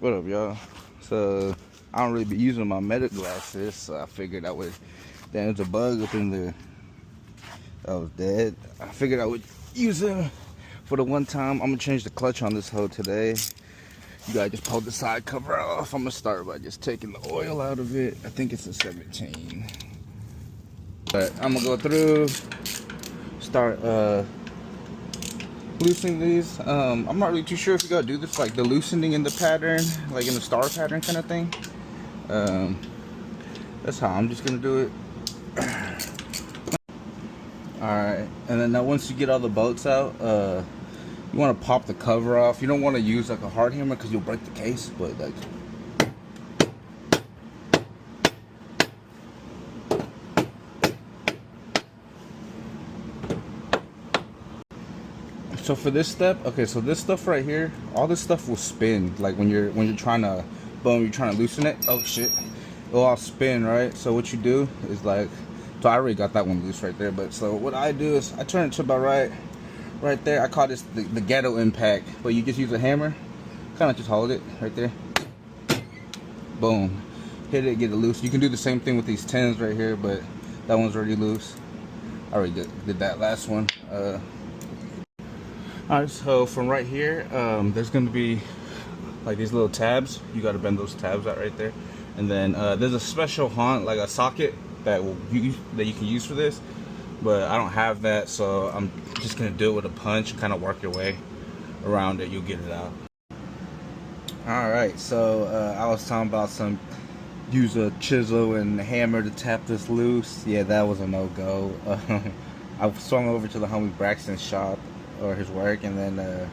What up, y'all? So I don't really be using my meta glasses, so I figured I would. There's a bug up in there. I was dead. I figured I would use them for the one time. I'm gonna change the clutch on this hoe today. You gotta just pull the side cover off. I'm gonna start by just taking the oil out of it. I think it's a 17. But I'm gonna go through, start loosening these. I'm not really too sure if you gotta do this like the loosening in the pattern, like in the star pattern kind of thing. That's how I'm just gonna do it. Alright, and then now once you get all the bolts out, you want to pop the cover off. You don't want to use like a hard hammer because you'll break the case, but like so for this step, okay, so this stuff right here, all this stuff will spin like when you're trying to loosen it. Oh shit, it'll all spin, right? So what you do is like, so I already got that one loose right there, but so what I do is I turn it to about right there. I call this the ghetto impact, but you just use a hammer, kind of just hold it right there, boom, hit it, get it loose. You can do the same thing with these 10s right here, but that one's already loose. I already did that last one. Alright, so from right here, there's going to be like these little tabs. You got to bend those tabs out right there, and then there's a special like a socket that you can use for this, but I don't have that, so I'm just going to do it with a punch, kind of work your way around it. You'll get it out. Alright, so I was talking about use a chisel and hammer to tap this loose. Yeah, that was a no-go. I swung over to the homie Braxton's shop, or his work, and then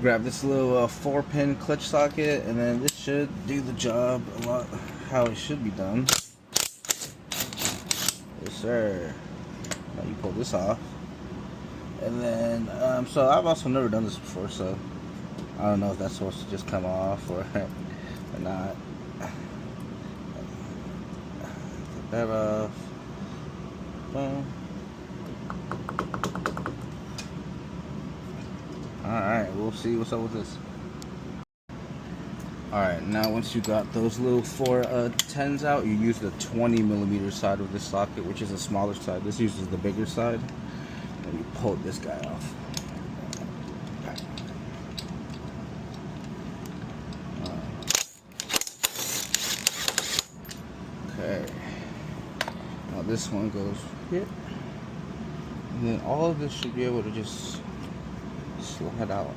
grab this little 4-pin clutch socket, and then this should do the job a lot how it should be done. Yes sir. Now you pull this off, and then so I've also never done this before, so I don't know if that's supposed to just come off or not. Take that off. Boom. Alright, we'll see what's up with this. Alright, now once you got those little 4 10s out, you use the 20mm side of this socket, which is a smaller side. This uses the bigger side. And you pull this guy off. Okay. Now this one goes here. And then all of this should be able to just slide out.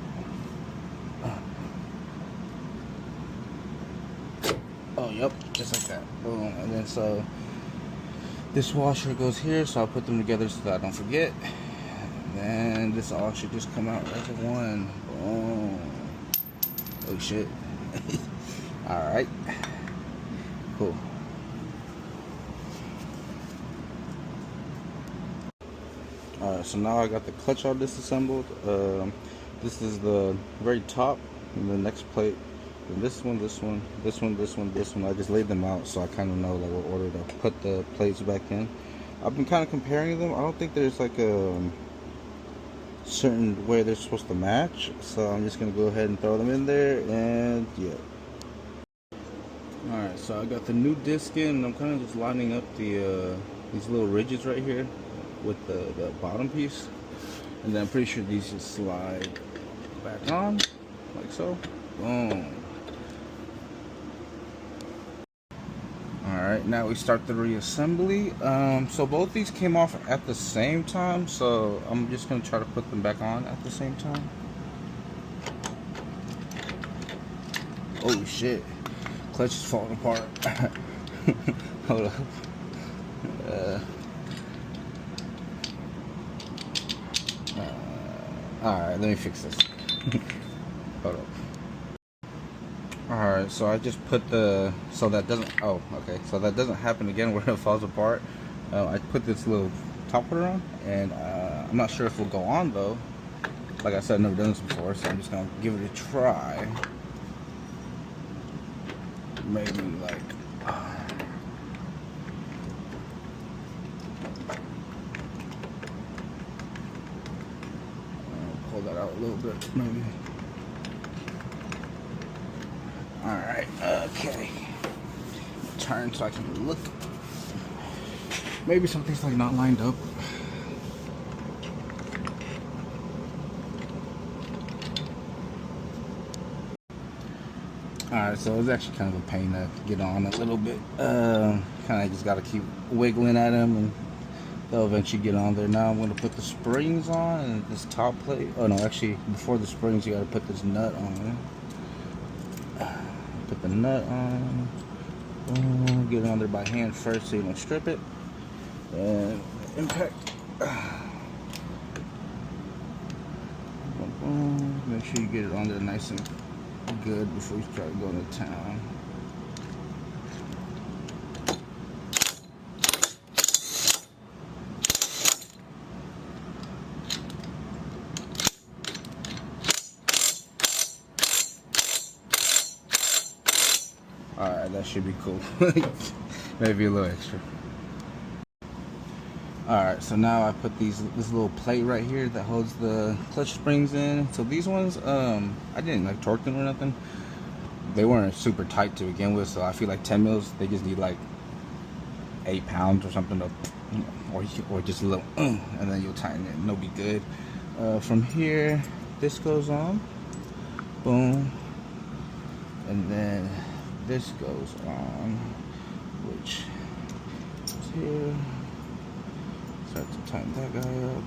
Oh, yep, just like that. Boom. And then so this washer goes here, so I'll put them together so that I don't forget. And then this all should just come out right to one. Boom. Oh shit. Alright. Cool. Alright, so now I got the clutch all disassembled. This is the very top, and the next plate. And this one. I just laid them out so I kind of know like what order to put the plates back in. I've been kind of comparing them. I don't think there's like a certain way they're supposed to match, so I'm just gonna go ahead and throw them in there, and yeah. Alright, so I got the new disc in, and I'm kind of just lining up the these little ridges right here with the bottom piece, and then I'm pretty sure these just slide back on like so. Boom. Alright, now we start the reassembly. So both these came off at the same time, so I'm just gonna try to put them back on at the same time. Oh shit, clutch is falling apart. Hold up. Alright, let me fix this. Hold up. Alright, so I just put so that doesn't happen again where it falls apart. I put this little topper on, and I'm not sure if it'll go on though. Like I said, I've never done this before, so I'm just gonna give it a try. Maybe like pull that out a little bit, maybe. Alright, okay. Turn so I can look. Maybe something's like not lined up. Alright, so it's actually kind of a pain to get on a little bit. Kind of just got to keep wiggling at them and they'll eventually get on there. Now I'm going to put the springs on and this top plate. Oh no, actually before the springs you got to put this nut on. Put the nut on. Get it on there by hand first so you don't strip it. And impact. Make sure you get it on there nice and good before you start going to town. Alright, that should be cool. Maybe a little extra. Alright, so now I put this little plate right here that holds the clutch springs in. So these ones, I didn't like torque them or nothing. They weren't super tight to begin with, so I feel like 10 mils, they just need like 8 pounds or something to, or just a little, and then you'll tighten it and it'll be good. From here, this goes on. Boom. And then this goes on, which is here. Start to tighten that guy up.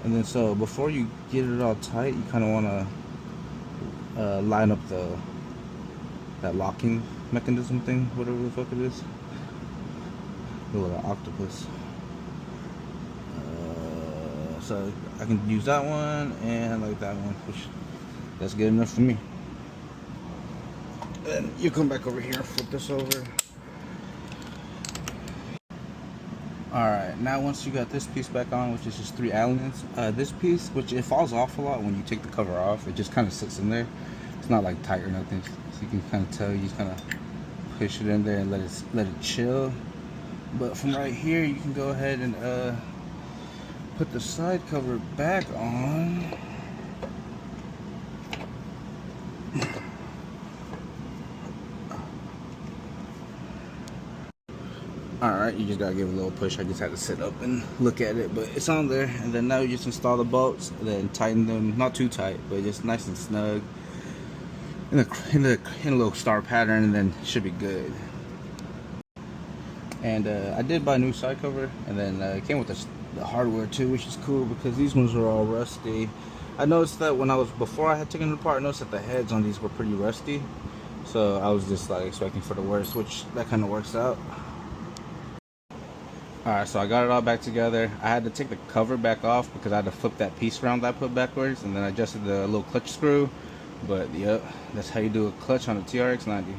And then so before you get it all tight, you kind of want to line up that locking mechanism thing, whatever the fuck it is. Look like an octopus. So I can use that one and like that one, which that's good enough for me. Then you come back over here and flip this over. Alright, now once you got this piece back on, which is just 3 Allens, this piece, which it falls off a lot when you take the cover off, it just kind of sits in there. It's not like tight or nothing, so you can kind of tell, you just kind of push it in there and let it chill. But from right here, you can go ahead and put the side cover back on. Alright, you just gotta give it a little push. I just had to sit up and look at it, but it's on there. And then now you just install the bolts and then tighten them, not too tight, but just nice and snug in a little star pattern, and then it should be good. And I did buy a new side cover, and then it came with the hardware too, which is cool because these ones are all rusty. I noticed that before I had taken it apart, I noticed that the heads on these were pretty rusty, so I was just like expecting for the worst, which that kind of works out. Alright, so I got it all back together. I had to take the cover back off because I had to flip that piece around that I put backwards, and then I adjusted the little clutch screw. But yep, that's how you do a clutch on a TRX90.